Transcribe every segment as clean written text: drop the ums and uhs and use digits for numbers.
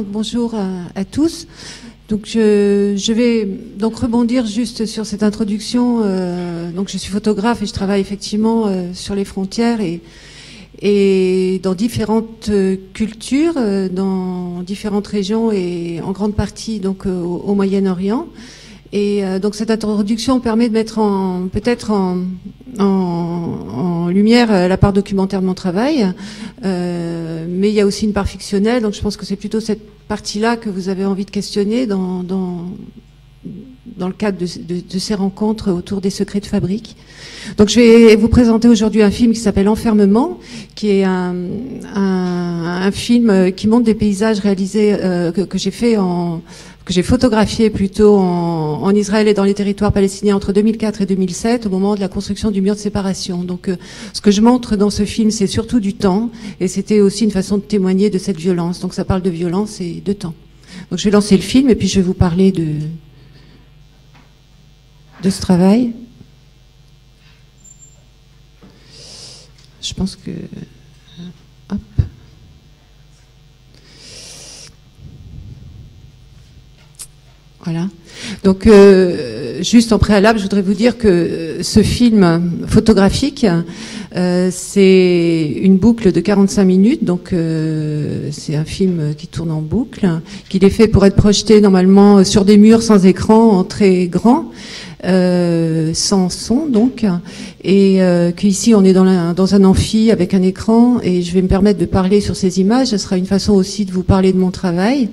Bonjour à tous. Donc je vais donc rebondir juste sur cette introduction. Donc je suis photographe et je travaille effectivement sur les frontières et dans différentes cultures, dans différentes régions et en grande partie donc au Moyen-Orient. Et donc cette introduction permet de mettre peut-être en lumière la part documentaire de mon travail, mais il y a aussi une part fictionnelle, donc je pense que c'est plutôt cette partie-là que vous avez envie de questionner dans le cadre de ces rencontres autour des secrets de fabrique. Donc je vais vous présenter aujourd'hui un film qui s'appelle Enfermement, qui est un film qui montre des paysages réalisés que j'ai fait que j'ai photographié plutôt en Israël et dans les territoires palestiniens entre 2004 et 2007, au moment de la construction du mur de séparation. Donc, ce que je montre dans ce film, c'est surtout du temps, et c'était aussi une façon de témoigner de cette violence. Donc, ça parle de violence et de temps. Donc, je vais lancer le film, et puis je vais vous parler de ce travail. Je pense que... Hop. Voilà. Donc, juste en préalable, je voudrais vous dire que ce film photographique, c'est une boucle de 45 minutes. Donc, c'est un film qui tourne en boucle, qu'il est fait pour être projeté normalement sur des murs sans écran, en très grand, sans son donc, et qu'ici on est dans un amphi avec un écran, et je vais me permettre de parler sur ces images. Ce sera une façon aussi de vous parler de mon travail,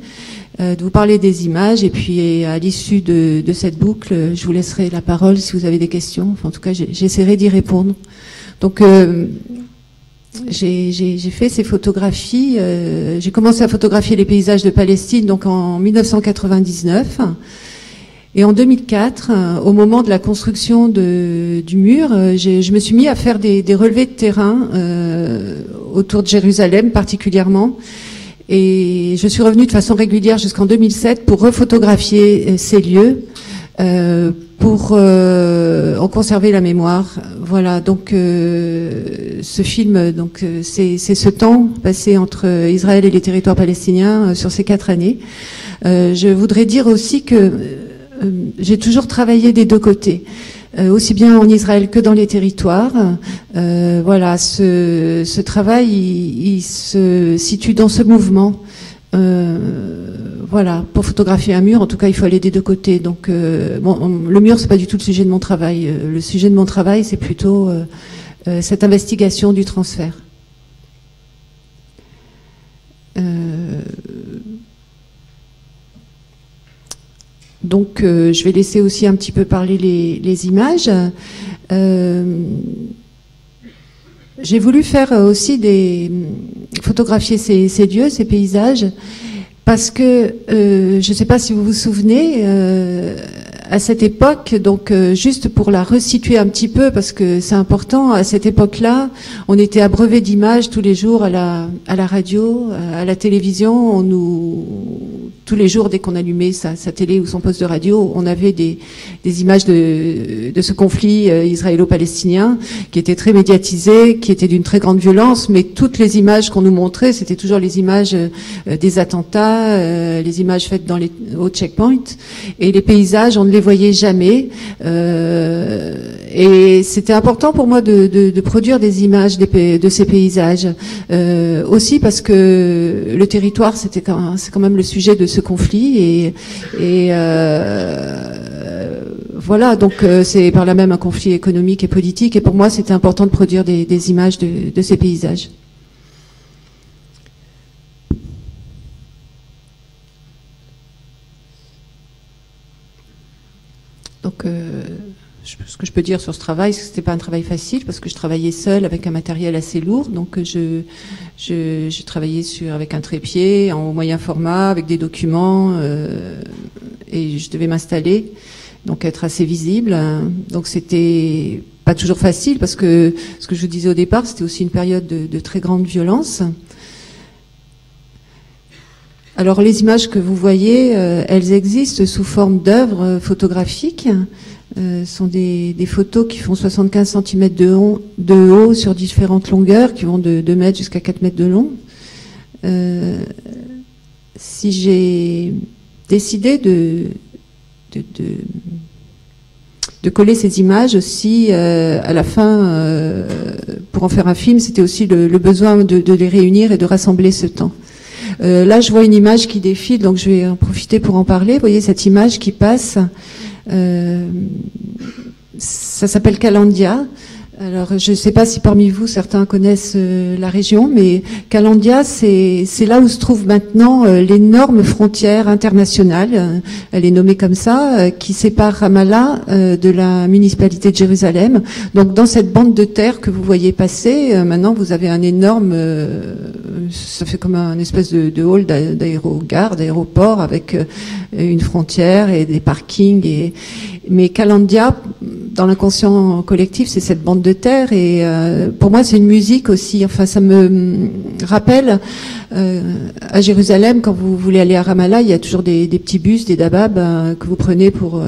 de vous parler des images, et puis à l'issue de cette boucle, je vous laisserai la parole si vous avez des questions. Enfin, en tout cas, j'essaierai d'y répondre. Donc, j'ai fait ces photographies. J'ai commencé à photographier les paysages de Palestine donc en 1999. Et en 2004, au moment de la construction du mur, je me suis mis à faire des relevés de terrain autour de Jérusalem particulièrement. Et je suis revenue de façon régulière jusqu'en 2007 pour refotographier ces lieux, pour en conserver la mémoire. Voilà, donc ce film, donc c'est ce temps passé entre Israël et les territoires palestiniens sur ces 4 années. Je voudrais dire aussi que j'ai toujours travaillé des deux côtés. Aussi bien en Israël que dans les territoires. Voilà, ce travail, il se situe dans ce mouvement. Voilà, pour photographier un mur, en tout cas, il faut aller des deux côtés. Donc, bon, le mur, c'est pas du tout le sujet de mon travail. Le sujet de mon travail, c'est plutôt cette investigation du transfert. Donc, je vais laisser aussi un petit peu parler les images. J'ai voulu faire aussi photographier ces lieux, ces paysages, parce que je ne sais pas si vous vous souvenez, à cette époque, donc juste pour la resituer un petit peu, parce que c'est important, à cette époque-là, on était abreuvé d'images tous les jours à la radio, à la télévision. Tous les jours, dès qu'on allumait sa télé ou son poste de radio, on avait des images de ce conflit israélo-palestinien qui était très médiatisé, qui était d'une très grande violence, mais toutes les images qu'on nous montrait, c'était toujours les images des attentats, les images faites au checkpoint, et les paysages, on ne les voyait jamais. Et c'était important pour moi de produire des images de ces paysages, aussi parce que le territoire, c'est quand même le sujet de ce conflit, et voilà, donc c'est par là même un conflit économique et politique, et pour moi c'était important de produire des images de ces paysages. Donc ce que je peux dire sur ce travail, c'est que c'était pas un travail facile, parce que je travaillais seule avec un matériel assez lourd. Donc je travaillais avec un trépied en moyen format, avec des documents, et je devais m'installer, donc être assez visible. Donc c'était pas toujours facile, parce que ce que je vous disais au départ, c'était aussi une période de très grande violence. Alors les images que vous voyez, elles existent sous forme d'œuvres photographiques. Sont des photos qui font 75 cm de haut sur différentes longueurs, qui vont de 2 mètres jusqu'à 4 mètres de long. si j'ai décidé de coller ces images aussi à la fin pour en faire un film, c'était aussi le besoin de les réunir et de rassembler ce temps. Là, je vois une image qui défile, donc je vais en profiter pour en parler. Vous voyez cette image qui passe, ça s'appelle Calandia. Alors, je ne sais pas si parmi vous, certains connaissent la région, mais Calandia, c'est là où se trouve maintenant l'énorme frontière internationale, elle est nommée comme ça, qui sépare Ramallah de la municipalité de Jérusalem. Donc, dans cette bande de terre que vous voyez passer, maintenant, vous avez un énorme, ça fait comme un espèce de hall d'aérogare, d'aéroport, avec une frontière et des parkings. Mais Calandia, dans l'inconscient collectif, c'est cette bande de terre, et pour moi c'est une musique aussi. Enfin, ça me rappelle à Jérusalem, quand vous voulez aller à Ramallah, il y a toujours des petits bus, des dabab que vous prenez pour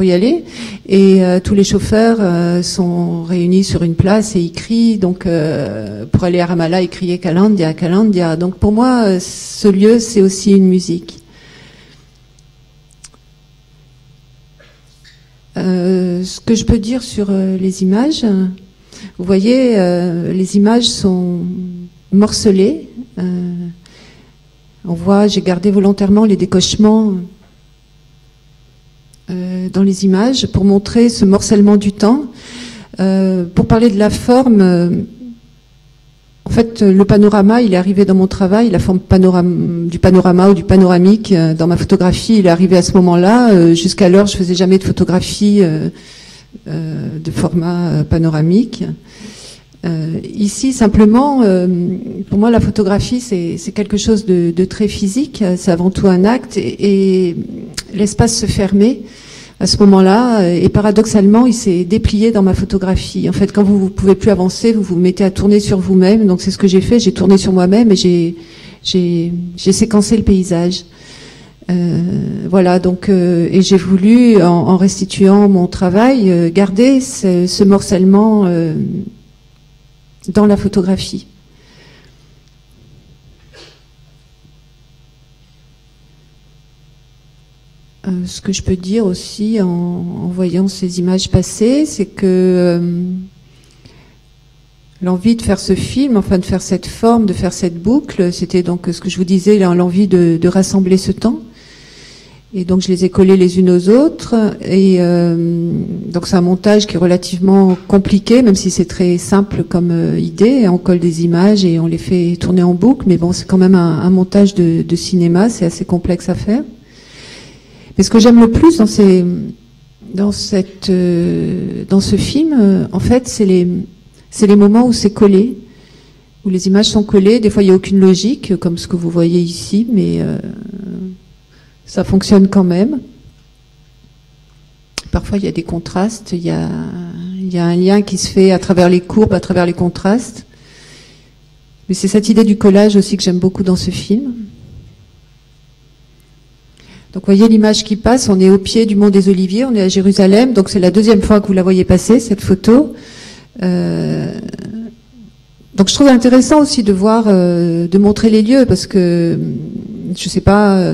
y aller, et tous les chauffeurs sont réunis sur une place et ils crient. Donc pour aller à Ramallah, ils criaient Calandia, Calandia. Donc pour moi, ce lieu, c'est aussi une musique. Ce que je peux dire sur les images, vous voyez, les images sont morcelées. On voit, j'ai gardé volontairement les décochements dans les images pour montrer ce morcellement du temps. Pour parler de la forme, en fait, le panorama, il est arrivé dans mon travail, la forme du panorama ou du panoramique dans ma photographie, il est arrivé à ce moment-là. Jusqu'alors, je faisais jamais de photographie de format panoramique. Ici, simplement, pour moi, la photographie, c'est quelque chose de très physique. C'est avant tout un acte, et l'espace se fermait à ce moment-là, et paradoxalement, il s'est déplié dans ma photographie. En fait, quand vous ne pouvez plus avancer, vous vous mettez à tourner sur vous-même. Donc c'est ce que j'ai fait, j'ai tourné sur moi-même et j'ai séquencé le paysage. Voilà, donc et j'ai voulu, en restituant mon travail, garder ce morcellement dans la photographie. Ce que je peux dire aussi en voyant ces images passer, c'est que l'envie de faire ce film, enfin de faire cette forme, de faire cette boucle, c'était donc ce que je vous disais, l'envie de rassembler ce temps. Et donc je les ai collés les unes aux autres, et donc c'est un montage qui est relativement compliqué, même si c'est très simple comme idée. On colle des images et on les fait tourner en boucle, mais bon, c'est quand même un montage de cinéma, c'est assez complexe à faire. Mais ce que j'aime le plus dans ce film, en fait, c'est les moments où c'est collé, où les images sont collées. Des fois, il n'y a aucune logique, comme ce que vous voyez ici, mais ça fonctionne quand même. Parfois, il y a des contrastes, il y a un lien qui se fait à travers les courbes, à travers les contrastes. Mais c'est cette idée du collage aussi que j'aime beaucoup dans ce film. Donc, vous voyez l'image qui passe, on est au pied du mont des Oliviers, on est à Jérusalem, donc c'est la deuxième fois que vous la voyez passer, cette photo. Donc, je trouve intéressant aussi de voir, de montrer les lieux, parce que, je sais pas,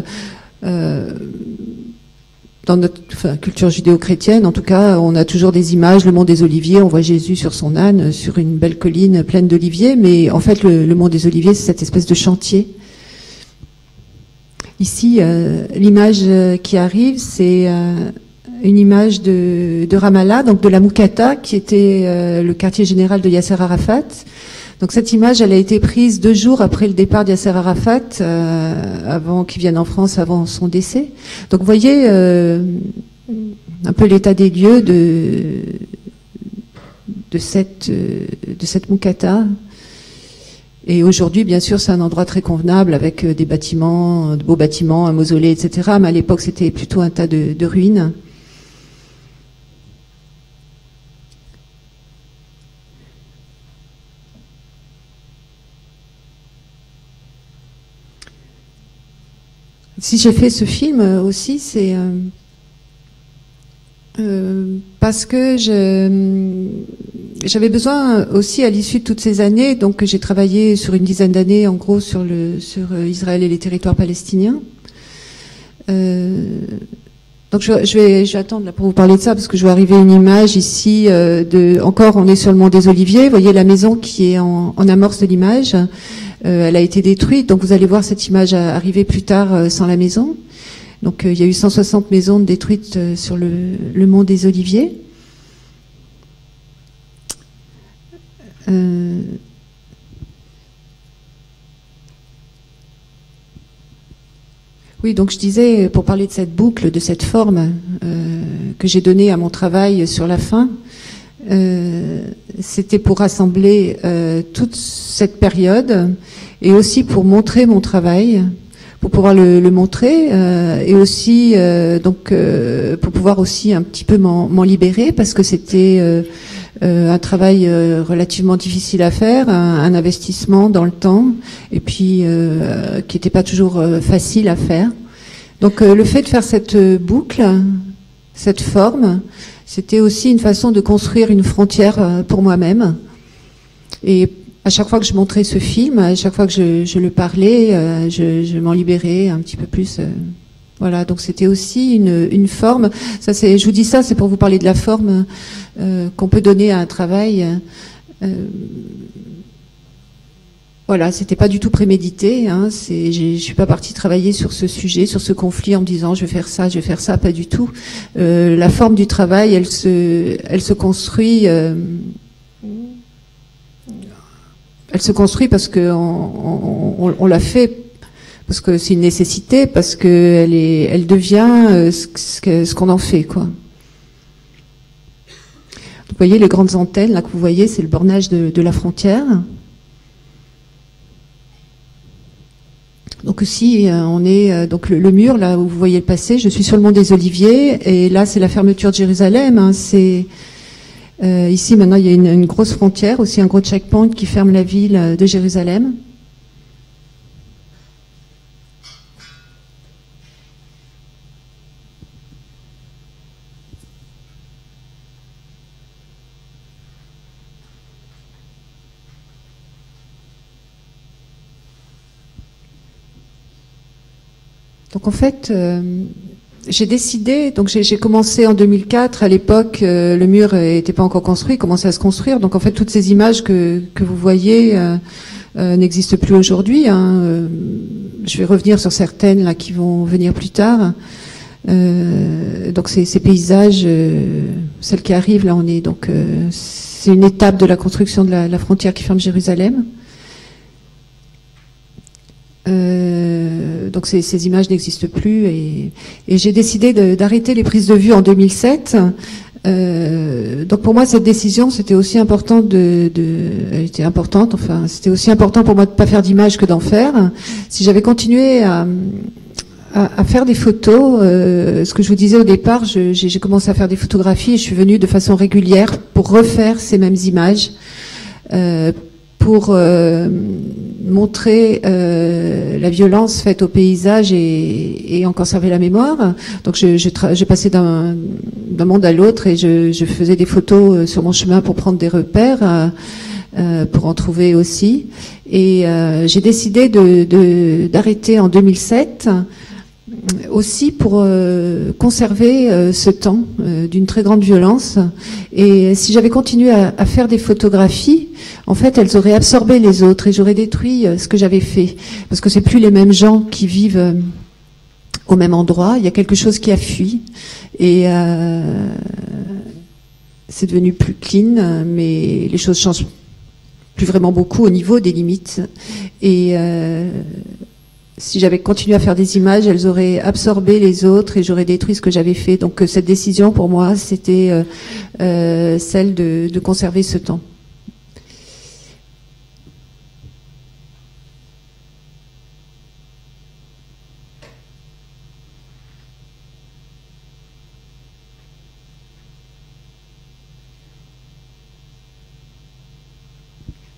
dans notre culture judéo-chrétienne, en tout cas, on a toujours des images, le mont des Oliviers, on voit Jésus sur son âne, sur une belle colline pleine d'oliviers, mais en fait, le mont des Oliviers, c'est cette espèce de chantier. Ici, l'image qui arrive, c'est une image de Ramallah, donc de la Moukata, qui était le quartier général de Yasser Arafat. Donc cette image, elle a été prise 2 jours après le départ de Yasser Arafat, avant qu'il vienne en France, avant son décès. Donc vous voyez un peu l'état des lieux de cette Moukata. Et aujourd'hui, bien sûr, c'est un endroit très convenable avec des bâtiments, de beaux bâtiments, un mausolée, etc. Mais à l'époque, c'était plutôt un tas de ruines. Si j'ai fait ce film aussi, c'est parce que j'avais besoin aussi, à l'issue de toutes ces années, donc j'ai travaillé sur une dizaine d'années, en gros, sur Israël et les territoires palestiniens. Donc je vais attendre là pour vous parler de ça, parce que je vais arriver à une image ici encore, on est sur le mont des Oliviers. Vous voyez la maison qui est en amorce de l'image. Elle a été détruite, donc vous allez voir cette image arriver plus tard sans la maison. Donc il y a eu 160 maisons détruites sur le mont des Oliviers. Oui, donc je disais, pour parler de cette boucle, de cette forme que j'ai donnée à mon travail sur la fin, c'était pour rassembler toute cette période et aussi pour montrer mon travail, pour pouvoir le montrer et aussi pour pouvoir aussi un petit peu m'en libérer, parce que c'était un travail relativement difficile à faire, un investissement dans le temps, et puis qui n'était pas toujours facile à faire. Donc le fait de faire cette boucle, cette forme, c'était aussi une façon de construire une frontière pour moi-même. Et à chaque fois que je montrais ce film, à chaque fois que je le parlais, je m'en libérais un petit peu plus. Voilà, donc c'était aussi une forme. Ça, je vous dis ça, c'est pour vous parler de la forme qu'on peut donner à un travail. Voilà, c'était pas du tout prémédité. Hein, je suis pas partie travailler sur ce sujet, sur ce conflit, en me disant je vais faire ça, pas du tout. La forme du travail, elle se construit. Elle se construit parce que on l'a fait, parce que c'est une nécessité, parce que elle devient ce qu'on en fait, quoi. Vous voyez les grandes antennes là que vous voyez, c'est le bornage de la frontière. Donc ici, on est donc le mur là où vous voyez le passé. Je suis sur le mont des Oliviers et là c'est la fermeture de Jérusalem. Hein, ici maintenant il y a une grosse frontière, aussi un gros checkpoint qui ferme la ville de Jérusalem. Donc en fait, j'ai décidé, donc j'ai commencé en 2004, à l'époque le mur n'était pas encore construit, il commençait à se construire, donc en fait toutes ces images que vous voyez n'existent plus aujourd'hui. Hein. Je vais revenir sur certaines là qui vont venir plus tard. Donc ces paysages, celles qui arrivent là, on est donc c'est une étape de la construction de la frontière qui ferme Jérusalem. Donc ces images n'existent plus et j'ai décidé d'arrêter les prises de vue en 2007. Donc pour moi cette décision c'était aussi important elle était importante, enfin c'était aussi important pour moi de pas faire d'images que d'en faire. Si j'avais continué à faire des photos, ce que je vous disais au départ, j'ai commencé à faire des photographies et je suis venue de façon régulière pour refaire ces mêmes images, pour montrer la violence faite au paysage et en conserver la mémoire. Donc je passais d'un monde à l'autre et je faisais des photos sur mon chemin pour prendre des repères, pour en trouver aussi. Et j'ai décidé d'arrêter en 2007 aussi pour conserver ce temps d'une très grande violence. Et si j'avais continué à faire des photographies, en fait, elles auraient absorbé les autres et j'aurais détruit ce que j'avais fait. Parce que c'est plus les mêmes gens qui vivent au même endroit. Il y a quelque chose qui a fui. Et c'est devenu plus clean, mais les choses changent plus vraiment beaucoup au niveau des limites. Et si j'avais continué à faire des images, elles auraient absorbé les autres et j'aurais détruit ce que j'avais fait. Donc cette décision, pour moi, c'était celle de conserver ce temps.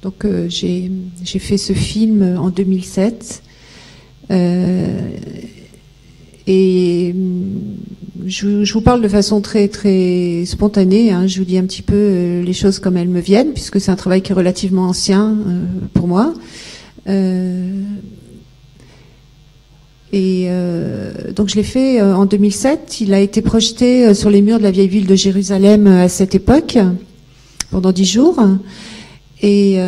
Donc j'ai fait ce film en 2007 et je vous parle de façon très très spontanée. Hein. Je vous dis un petit peu les choses comme elles me viennent, puisque c'est un travail qui est relativement ancien pour moi. Donc je l'ai fait en 2007. Il a été projeté sur les murs de la vieille ville de Jérusalem à cette époque, pendant 10 jours. Et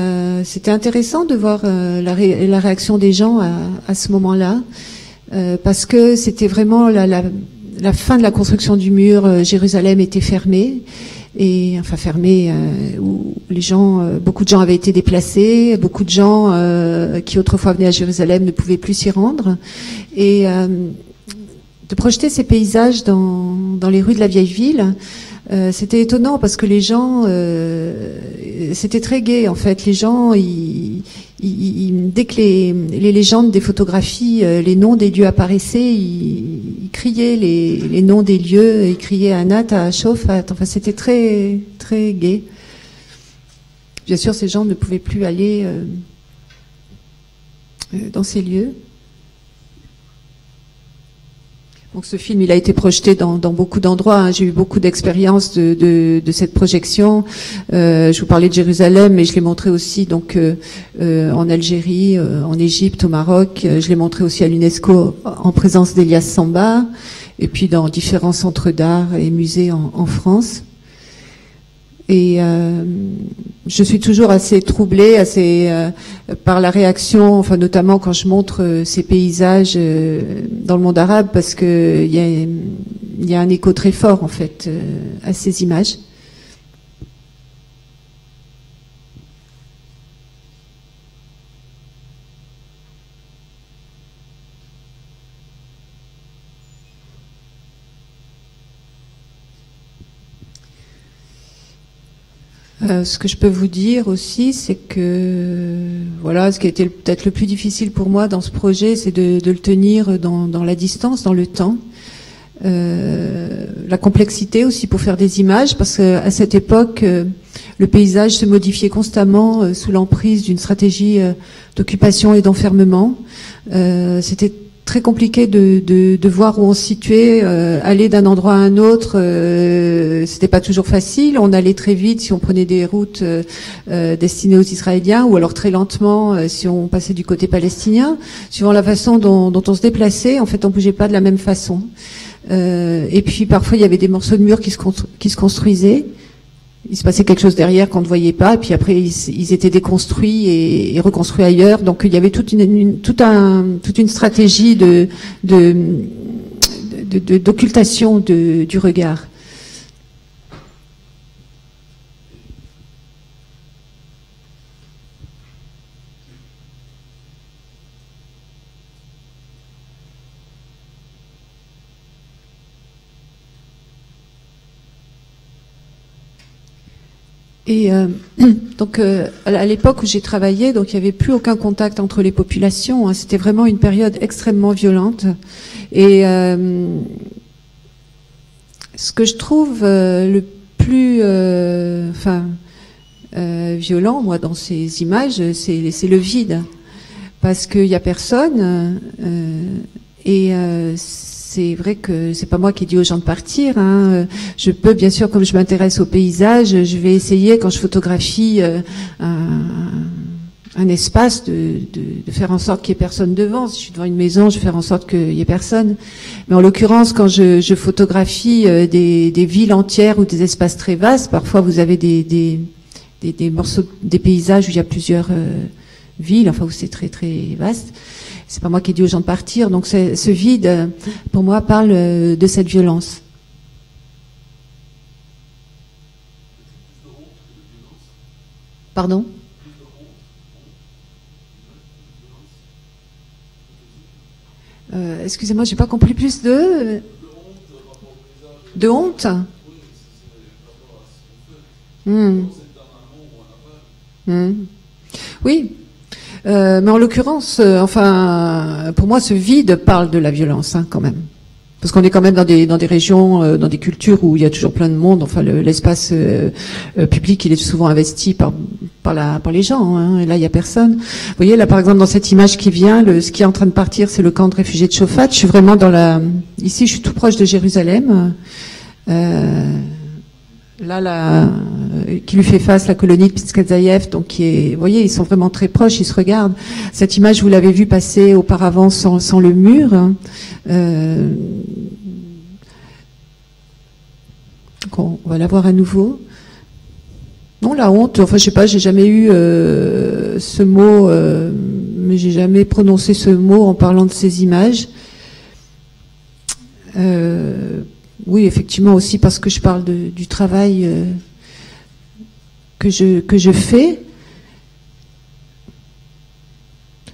c'était intéressant de voir la réaction des gens à ce moment-là, parce que c'était vraiment la fin de la construction du mur. Jérusalem était fermée, où les gens, beaucoup de gens avaient été déplacés, beaucoup de gens qui autrefois venaient à Jérusalem ne pouvaient plus s'y rendre, et de projeter ces paysages dans les rues de la vieille ville. C'était étonnant parce que les gens, c'était très gai en fait. Les gens, dès que les légendes des photographies, les noms des lieux apparaissaient, ils criaient les noms des lieux, ils criaient Anat, à Shofat. Enfin, c'était très très gai. Bien sûr, ces gens ne pouvaient plus aller dans ces lieux. Donc ce film, il a été projeté dans beaucoup d'endroits. Hein. J'ai eu beaucoup d'expériences de cette projection. Je vous parlais de Jérusalem, mais je l'ai montré aussi donc en Algérie, en Égypte, au Maroc. Je l'ai montré aussi à l'UNESCO en présence d'Elias Samba, et puis dans différents centres d'art et musées en France. Et je suis toujours assez troublée, par la réaction, enfin notamment quand je montre ces paysages dans le monde arabe, parce que il y a un écho très fort en fait à ces images. Ce que je peux vous dire aussi, c'est que voilà, ce qui a été peut-être le plus difficile pour moi dans ce projet, c'est de le tenir dans la distance, dans le temps. La complexité aussi pour faire des images, parce qu'à cette époque, le paysage se modifiait constamment sous l'emprise d'une stratégie d'occupation et d'enfermement. C'était très compliqué de voir où on se situait, aller d'un endroit à un autre, c'était pas toujours facile. On allait très vite si on prenait des routes destinées aux Israéliens, ou alors très lentement si on passait du côté palestinien. Suivant la façon dont on se déplaçait, en fait, on bougeait pas de la même façon. Et puis parfois il y avait des morceaux de murs qui se construisaient. Il se passait quelque chose derrière qu'on ne voyait pas, et puis après ils étaient déconstruits et reconstruits ailleurs. Donc il y avait toute une stratégie d'occultation du regard. Et donc à l'époque où j'ai travaillé, donc il n'y avait plus aucun contact entre les populations. Hein, c'était vraiment une période extrêmement violente. Et ce que je trouve le plus, violent, moi, dans ces images, c'est le vide, parce qu'il n'y a personne. C'est vrai que c'est pas moi qui dis aux gens de partir. Hein. Je peux, bien sûr, comme je m'intéresse au paysage, je vais essayer, quand je photographie un espace, de faire en sorte qu'il n'y ait personne devant. Si je suis devant une maison, je vais faire en sorte qu'il n'y ait personne. Mais en l'occurrence, quand je photographie des villes entières ou des espaces très vastes, parfois vous avez des morceaux, des paysages où il y a plusieurs villes, enfin où c'est très très vaste. C'est pas moi qui ai dit aux gens de partir. Donc ce vide, pour moi, parle de cette violence. Pardon ? Excusez-moi, j'ai pas compris. Plus de honte. Oui. Mais en l'occurrence, pour moi, ce vide parle de la violence, hein, quand même. Parce qu'on est quand même dans des régions, dans des cultures où il y a toujours plein de monde. Enfin, l'espace public, il est souvent investi par les gens. Hein, et là, il y a personne. Vous voyez, là, par exemple, dans cette image qui vient, ce qui est en train de partir, c'est le camp de réfugiés de Chofat. Je suis vraiment ici, je suis tout proche de Jérusalem. Là, qui lui fait face, la colonie de Pitskazaïev, donc vous voyez, ils sont vraiment très proches, ils se regardent. Cette image, vous l'avez vue passer auparavant sans le mur. Hein. On va la voir à nouveau. Non, la honte, enfin, je sais pas, j'ai jamais eu ce mot, mais j'ai jamais prononcé ce mot en parlant de ces images. Oui, effectivement aussi parce que je parle du travail que je fais.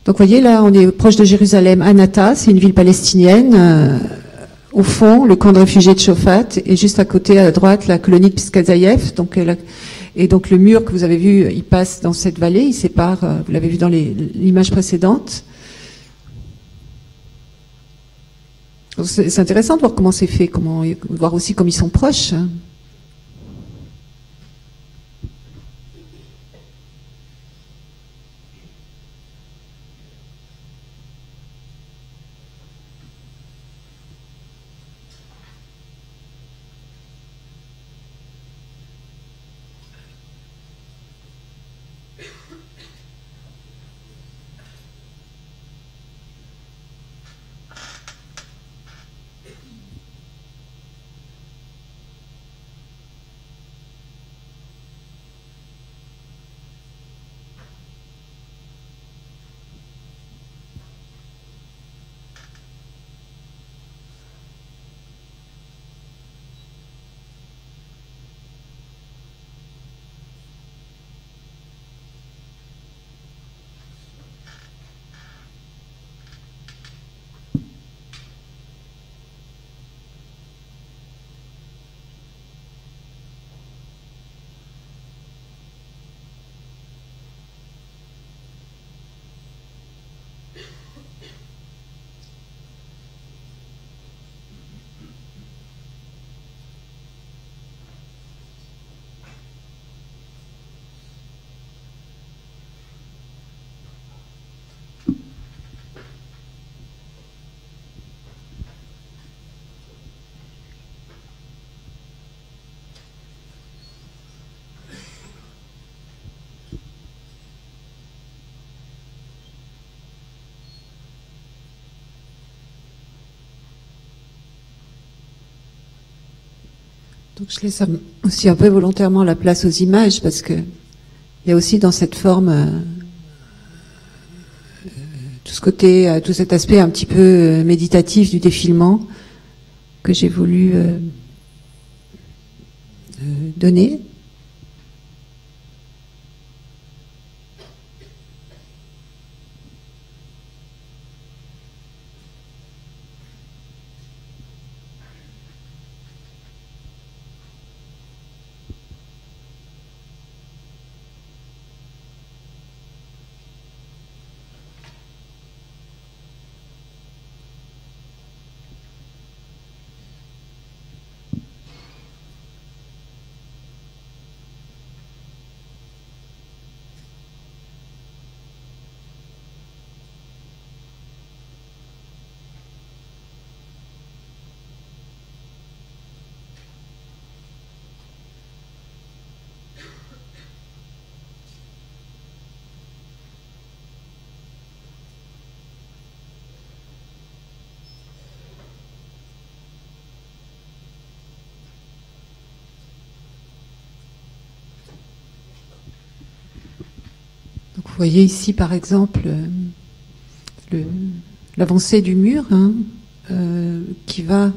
Donc, vous voyez, là, on est proche de Jérusalem. Anata, c'est une ville palestinienne. Au fond, le camp de réfugiés de Chofat, et juste à côté, à droite, la colonie de Pitskazaïev. Et donc, le mur que vous avez vu, il passe dans cette vallée, il sépare, vous l'avez vu dans l'image précédente. C'est intéressant de voir comment c'est fait, voir aussi comme ils sont proches. Donc je laisse aussi un peu volontairement la place aux images parce que il y a aussi dans cette forme tout cet aspect un petit peu méditatif du défilement que j'ai voulu donner. Donc vous voyez ici par exemple l'avancée du mur qui va...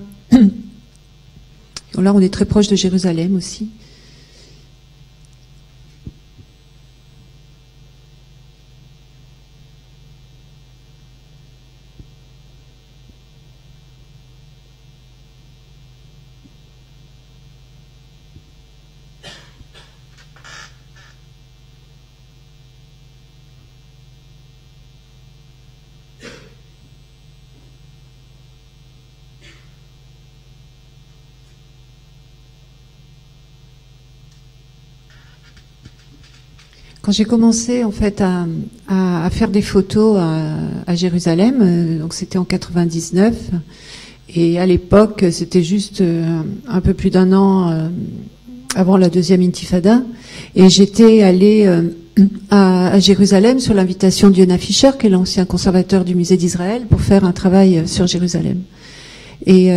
Là on est très proche de Jérusalem aussi. Quand j'ai commencé en fait à faire des photos à Jérusalem, donc c'était en 99, et à l'époque c'était juste un peu plus d'un an avant la deuxième intifada, et j'étais allée à Jérusalem sur l'invitation de Yona Fischer, qui est l'ancien conservateur du musée d'Israël, pour faire un travail sur Jérusalem. Et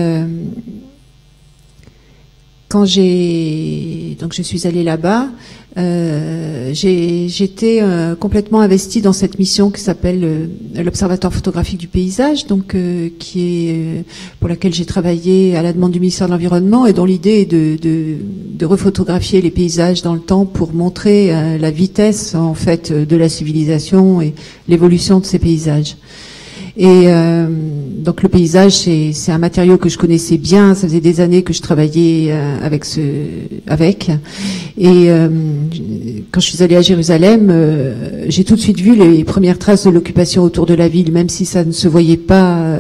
quand je suis allée là-bas, j'étais complètement investie dans cette mission qui s'appelle l'Observatoire photographique du paysage, donc pour laquelle j'ai travaillé à la demande du ministère de l'Environnement, et dont l'idée est de refotographier les paysages dans le temps pour montrer la vitesse en fait de la civilisation et l'évolution de ces paysages. Et donc le paysage, c'est un matériau que je connaissais bien. Ça faisait des années que je travaillais avec. Et quand je suis allée à Jérusalem, j'ai tout de suite vu les premières traces de l'occupation autour de la ville, même si ça ne se voyait pas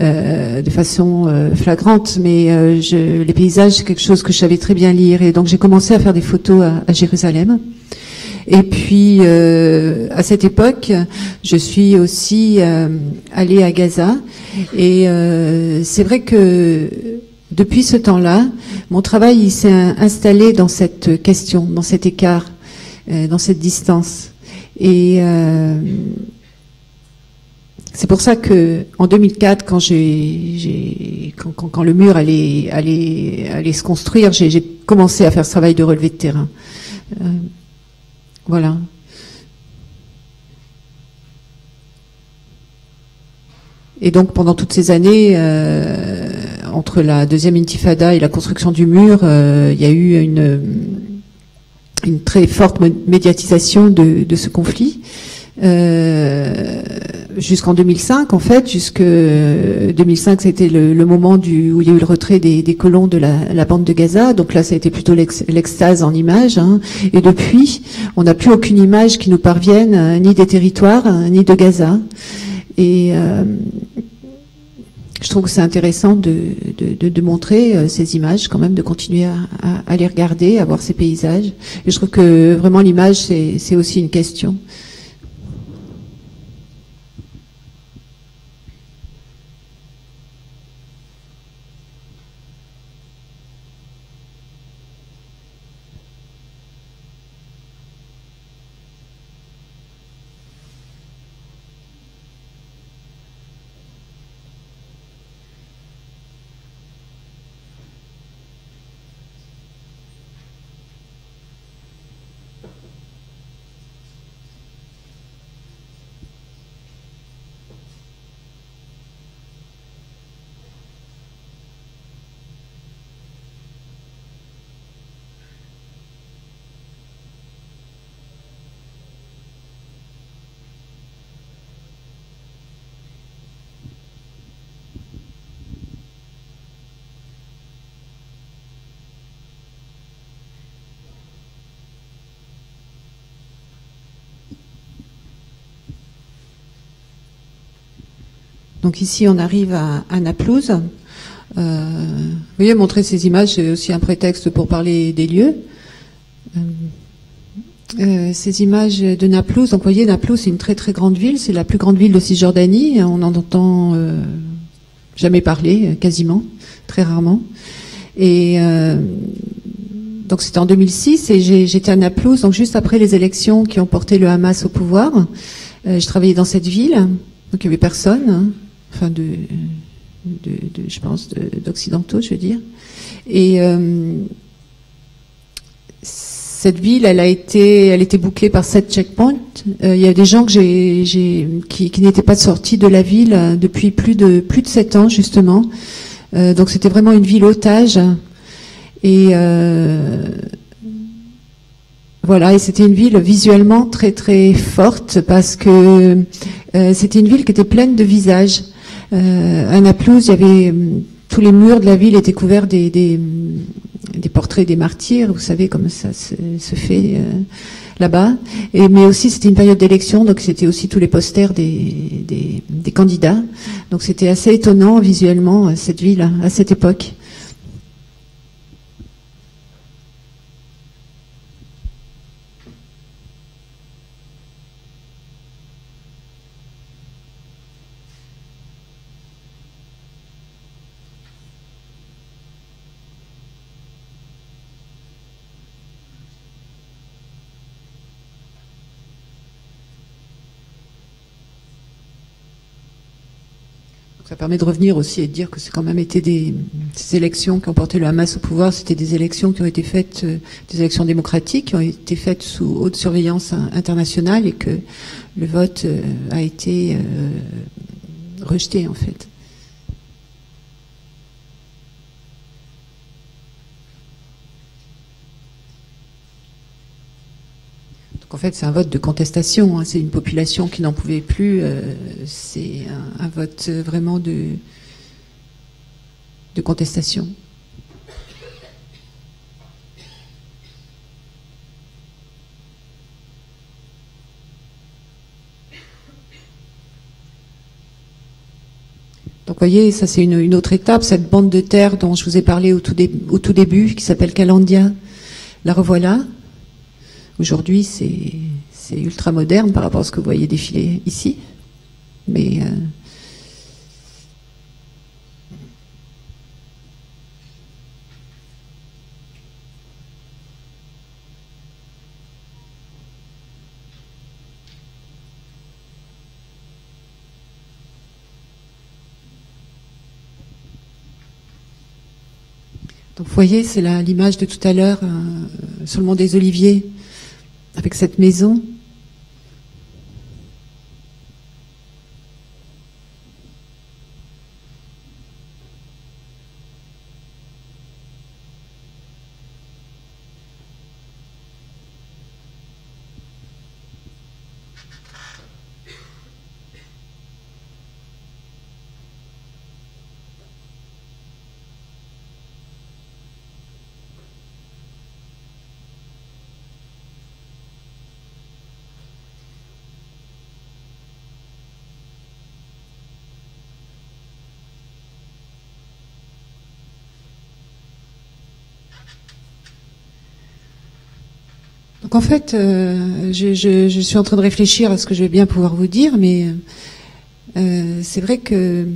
de façon flagrante. Mais les paysages, c'est quelque chose que je savais très bien lire. Et donc j'ai commencé à faire des photos à Jérusalem. Et puis, à cette époque, je suis aussi allée à Gaza. Et c'est vrai que depuis ce temps-là, mon travail il s'est installé dans cette question, dans cet écart, dans cette distance. Et c'est pour ça que en 2004, quand le mur allait se construire, j'ai commencé à faire ce travail de relevé de terrain. Voilà. Et donc pendant toutes ces années, entre la deuxième intifada et la construction du mur, il y a eu une très forte médiatisation de ce conflit. Jusqu'en 2005, en fait, jusque 2005, c'était le moment où il y a eu le retrait des colons de la bande de Gaza. Donc là, ça a été plutôt l'extase en images. Hein. Et depuis, on n'a plus aucune image qui nous parvienne, ni des territoires, ni de Gaza. Et je trouve que c'est intéressant de montrer ces images, quand même, de continuer à les regarder, à voir ces paysages. Et je trouve que vraiment l'image, c'est aussi une question. Donc ici, on arrive à Naplouse. Vous voyez, montrer ces images, c'est aussi un prétexte pour parler des lieux. Ces images de Naplouse, donc vous voyez, Naplouse, c'est une très très grande ville, c'est la plus grande ville de Cisjordanie. On n'en entend jamais parler, quasiment, très rarement. Et donc c'était en 2006 et j'étais à Naplouse, donc juste après les élections qui ont porté le Hamas au pouvoir. Je travaillais dans cette ville, donc il n'y avait personne, hein, enfin je pense d'occidentaux, je veux dire. Et cette ville, elle était bouclée par 7 checkpoints. Il y a des gens qui n'étaient pas sortis de la ville depuis plus de 7 ans justement. Donc c'était vraiment une ville otage. Et voilà, et c'était une ville visuellement très très forte parce que c'était une ville qui était pleine de visages. À Naplouse, il y avait tous les murs de la ville étaient couverts des portraits des martyrs, vous savez comme ça se fait là-bas. Mais aussi c'était une période d'élection, donc c'était aussi tous les posters des candidats. Donc c'était assez étonnant visuellement cette ville à cette époque. Ça permet de revenir aussi et de dire que c'est quand même été ces élections qui ont porté le Hamas au pouvoir, c'était des élections qui ont été faites, des élections démocratiques qui ont été faites sous haute surveillance internationale et que le vote a été rejeté en fait. Donc en fait c'est un vote de contestation, hein, c'est une population qui n'en pouvait plus, c'est un vote vraiment de contestation. Donc vous voyez, ça c'est une autre étape, cette bande de terre dont je vous ai parlé au tout début, qui s'appelle Calandia, la revoilà. Aujourd'hui c'est ultra moderne par rapport à ce que vous voyez défiler ici, mais donc vous voyez, c'est l'image de tout à l'heure sur le mont des Oliviers, avec cette maison. Donc en fait, je suis en train de réfléchir à ce que je vais bien pouvoir vous dire, mais c'est vrai que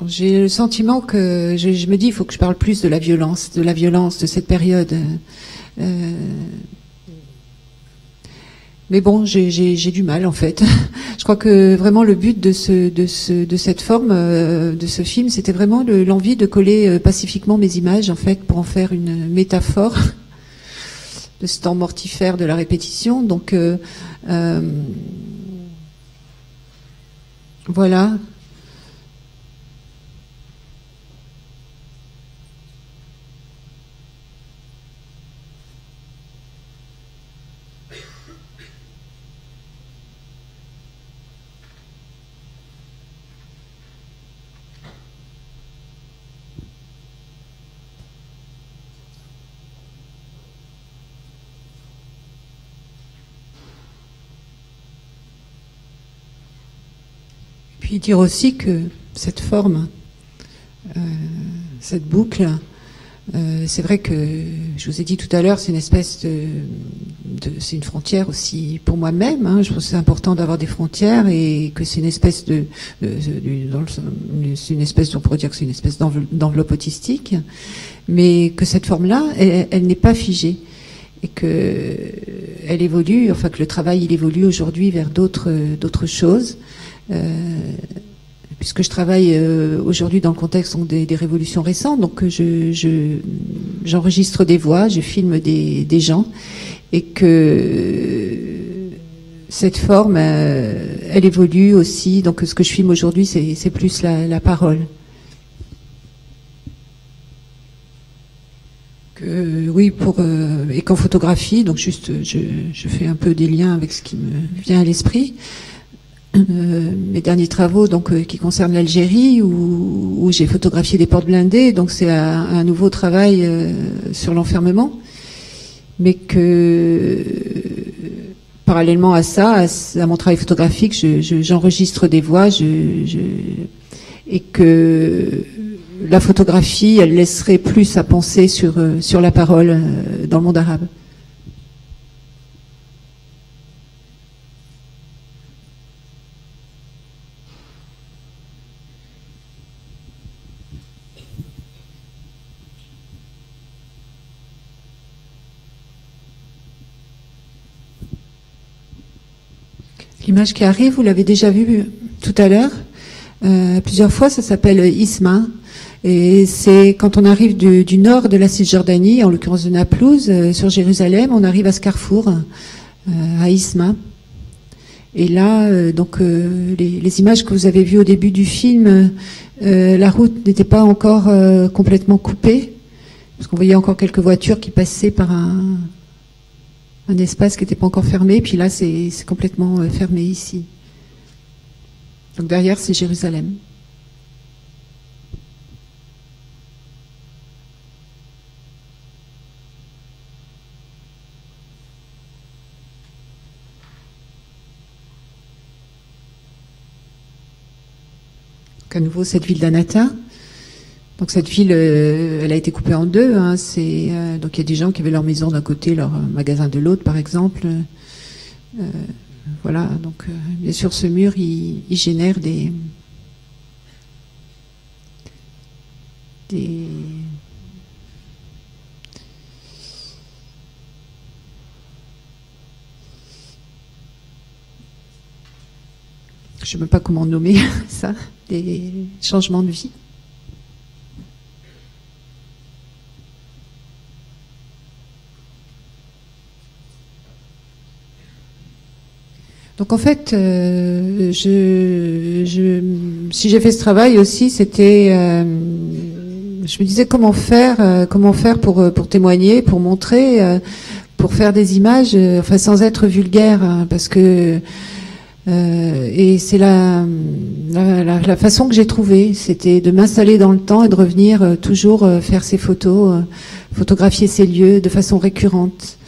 j'ai le sentiment que je me dis il faut que je parle plus de la violence de cette période. Mais bon, j'ai du mal en fait. Je crois que vraiment le but de cette forme, de ce film, c'était vraiment l'envie de coller pacifiquement mes images en fait pour en faire une métaphore de ce temps mortifère de la répétition. Donc voilà. Puis dire aussi que cette forme, cette boucle, c'est vrai que je vous ai dit tout à l'heure, c'est une espèce c'est une frontière aussi pour moi-même. Hein. Je pense que c'est important d'avoir des frontières et que c'est une espèce c'est une espèce, on pourrait dire que c'est une espèce d'enveloppe autistique, mais que cette forme-là, elle n'est pas figée et que elle évolue, enfin que le travail il évolue aujourd'hui vers d'autres choses. Puisque je travaille aujourd'hui dans le contexte des révolutions récentes, donc j'enregistre des voix, je filme des gens, et que cette forme, elle évolue aussi. Donc ce que je filme aujourd'hui, c'est plus la parole. Oui, et qu'en photographie, donc juste, je fais un peu des liens avec ce qui me vient à l'esprit. Mes derniers travaux donc qui concernent l'Algérie où j'ai photographié des portes blindées, donc c'est un nouveau travail sur l'enfermement, mais que parallèlement à ça, à mon travail photographique, j'enregistre des voix, et que la photographie, elle laisserait plus à penser sur la parole dans le monde arabe. L'image qui arrive, vous l'avez déjà vue tout à l'heure, plusieurs fois, ça s'appelle Isma. Et c'est quand on arrive du nord de la Cisjordanie, en l'occurrence de Naplouse, sur Jérusalem, on arrive à ce carrefour, à Isma. Et là, donc les images que vous avez vues au début du film, la route n'était pas encore complètement coupée, parce qu'on voyait encore quelques voitures qui passaient par un espace qui n'était pas encore fermé. Puis là, c'est complètement fermé ici. Donc derrière, c'est Jérusalem. Donc à nouveau, cette ville d'Anata. Donc cette ville, elle a été coupée en deux. Hein. Donc il y a des gens qui avaient leur maison d'un côté, leur magasin de l'autre, par exemple. Voilà. Donc bien sûr, ce mur, il génère des je sais même pas comment nommer ça, des changements de vie. Donc en fait, si j'ai fait ce travail aussi, c'était, je me disais comment faire pour témoigner, pour montrer, pour faire des images, enfin sans être vulgaire, hein, parce que et c'est la façon que j'ai trouvée, c'était de m'installer dans le temps et de revenir toujours faire ces photos, photographier ces lieux de façon récurrente.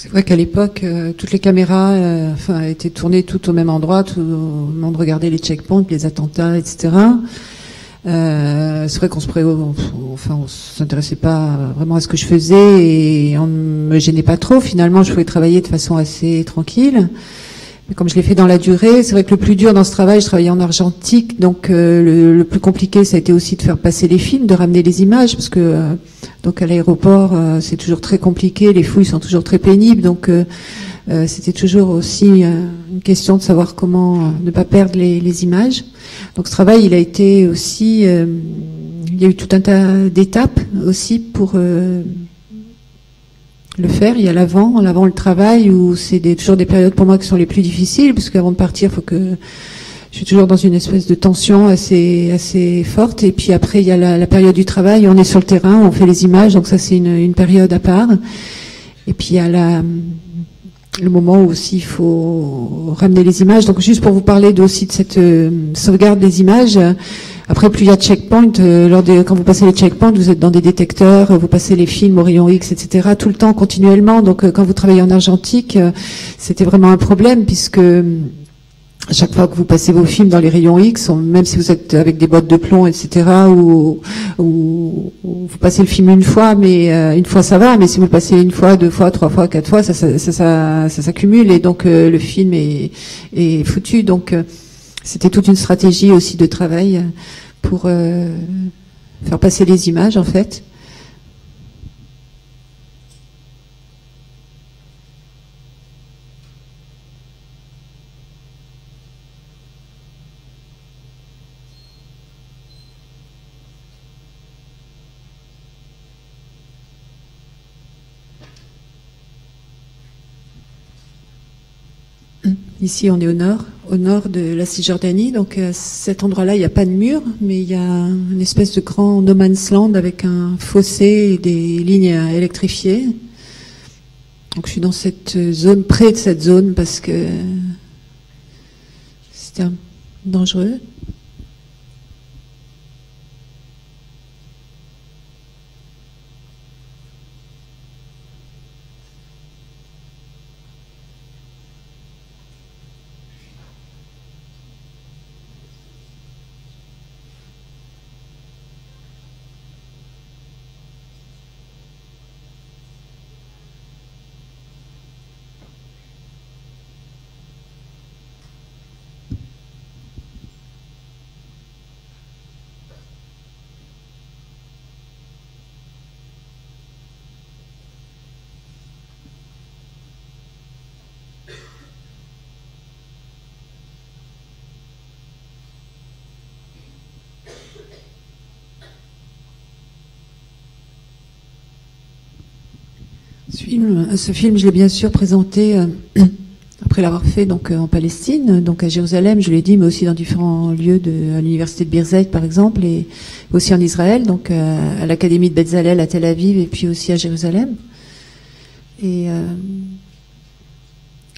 C'est vrai qu'à l'époque, toutes les caméras étaient tournées toutes au même endroit, tout le monde regardait les checkpoints, les attentats, etc. C'est vrai qu'on on s'intéressait pas vraiment à ce que je faisais et on ne me gênait pas trop. Finalement, je pouvais travailler de façon assez tranquille. Mais comme je l'ai fait dans la durée, c'est vrai que le plus dur dans ce travail, je travaillais en argentique, donc le plus compliqué, ça a été aussi de faire passer les films, de ramener les images, parce que donc à l'aéroport, c'est toujours très compliqué, les fouilles sont toujours très pénibles, donc c'était toujours aussi une question de savoir comment ne pas perdre les images. Donc ce travail, il a été aussi, il y a eu tout un tas d'étapes aussi pour le faire. Il y a l'avant le travail où c'est toujours des périodes pour moi qui sont les plus difficiles, parce qu'avant de partir, je suis toujours dans une espèce de tension assez forte. Et puis après, il y a la période du travail, on est sur le terrain, on fait les images, donc ça c'est une période à part. Et puis il y a le moment où aussi il faut ramener les images. Donc juste pour vous parler aussi de cette sauvegarde des images. Après, plus il y a de checkpoints, quand vous passez les checkpoints, vous êtes dans des détecteurs, vous passez les films au rayon X, etc., tout le temps, continuellement. Donc, quand vous travaillez en argentique, c'était vraiment un problème, puisque à chaque fois que vous passez vos films dans les rayons X, même si vous êtes avec des boîtes de plomb, etc., ou vous passez le film une fois, mais une fois ça va, mais si vous le passez une fois, deux fois, trois fois, quatre fois, ça s'accumule, et donc le film est foutu. Donc c'était toute une stratégie aussi de travail pour faire passer les images, en fait. Ici, on est au nord de la Cisjordanie. Donc, à cet endroit-là, il n'y a pas de mur, mais il y a une espèce de grand no man's land avec un fossé et des lignes électrifiées. Donc, je suis dans cette zone, près de cette zone, parce que c'était dangereux. Ce film, je l'ai bien sûr présenté après l'avoir fait donc en Palestine, donc à Jérusalem, je l'ai dit, mais aussi dans différents lieux à l'université de Birzeit par exemple, et aussi en Israël, donc à l'académie de Betzalel à Tel Aviv et puis aussi à Jérusalem. Et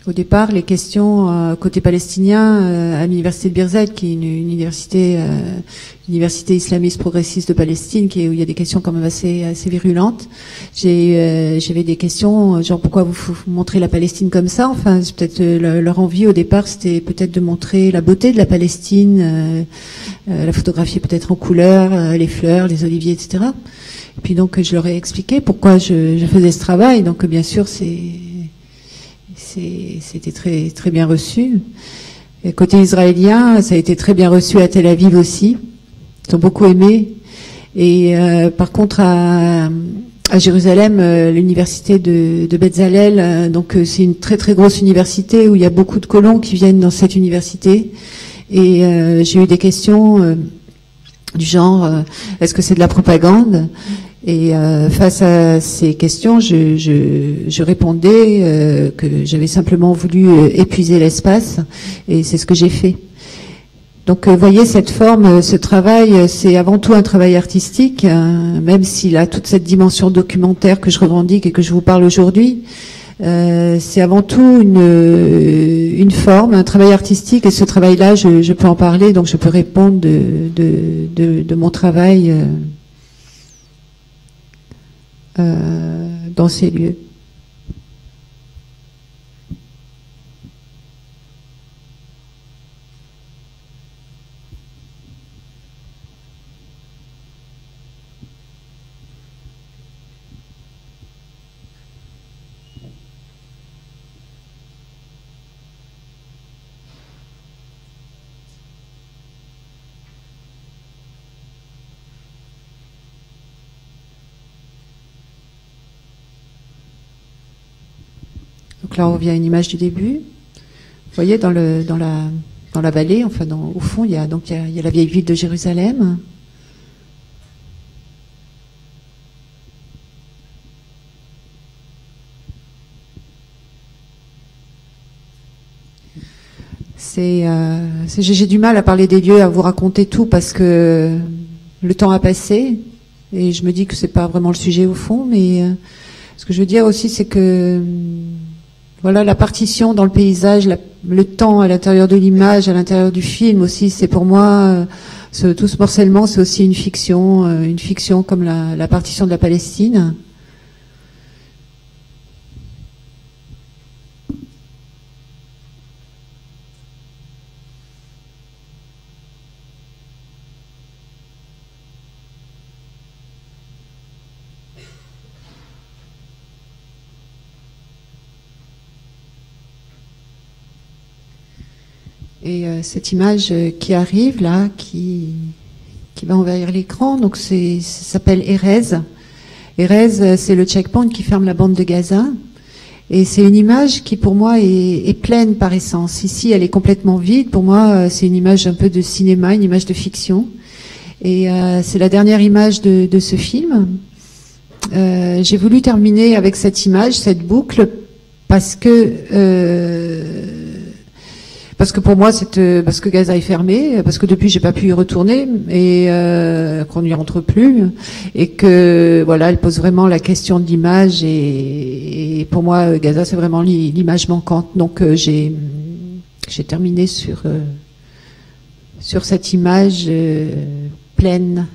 au départ, les questions côté palestinien à l'université de Birzeit, qui est une université islamiste progressiste de Palestine, où il y a des questions quand même assez virulentes. J'avais des questions genre pourquoi vous montrez la Palestine comme ça. Enfin, c'est peut-être leur envie au départ, c'était peut-être de montrer la beauté de la Palestine, la photographier peut-être en couleur, les fleurs, les oliviers, etc. Et puis donc je leur ai expliqué pourquoi je faisais ce travail. Donc bien sûr c'était très bien reçu. Et côté israélien, ça a été très bien reçu à Tel Aviv aussi. Ils ont beaucoup aimé. Et par contre, à Jérusalem, l'université de Betzalel, donc c'est une très grosse université où il y a beaucoup de colons qui viennent dans cette université. Et j'ai eu des questions du genre, est-ce que c'est de la propagande ? Et face à ces questions, je répondais que j'avais simplement voulu épuiser l'espace, et c'est ce que j'ai fait. Donc, voyez, cette forme, ce travail, c'est avant tout un travail artistique, même s'il a toute cette dimension documentaire que je revendique et que je vous parle aujourd'hui. C'est avant tout une forme, un travail artistique, et ce travail-là, je peux en parler, donc je peux répondre de mon travail dans ces lieux. Donc là, on revient à une image du début. Vous voyez, dans la vallée, enfin, au fond, il y a la vieille ville de Jérusalem. J'ai du mal à parler des lieux, à vous raconter tout, parce que le temps a passé, et je me dis que c'est pas vraiment le sujet au fond, mais ce que je veux dire aussi, c'est que voilà, la partition dans le paysage, le temps à l'intérieur de l'image, à l'intérieur du film aussi, c'est pour moi, tout ce morcellement, c'est aussi une fiction comme la partition de la Palestine. Et cette image qui arrive là, qui va envahir l'écran, donc ça s'appelle Erez. Erez, c'est le checkpoint qui ferme la bande de Gaza. Et c'est une image qui pour moi est pleine par essence. Ici, elle est complètement vide. Pour moi, c'est une image un peu de cinéma, une image de fiction. Et c'est la dernière image de ce film. J'ai voulu terminer avec cette image, cette boucle, parce que pour moi, parce que Gaza est fermé, parce que depuis j'ai pas pu y retourner et qu'on n'y rentre plus, et que voilà, elle pose vraiment la question de l'image, et pour moi Gaza c'est vraiment l'image manquante. Donc j'ai terminé sur cette image pleine.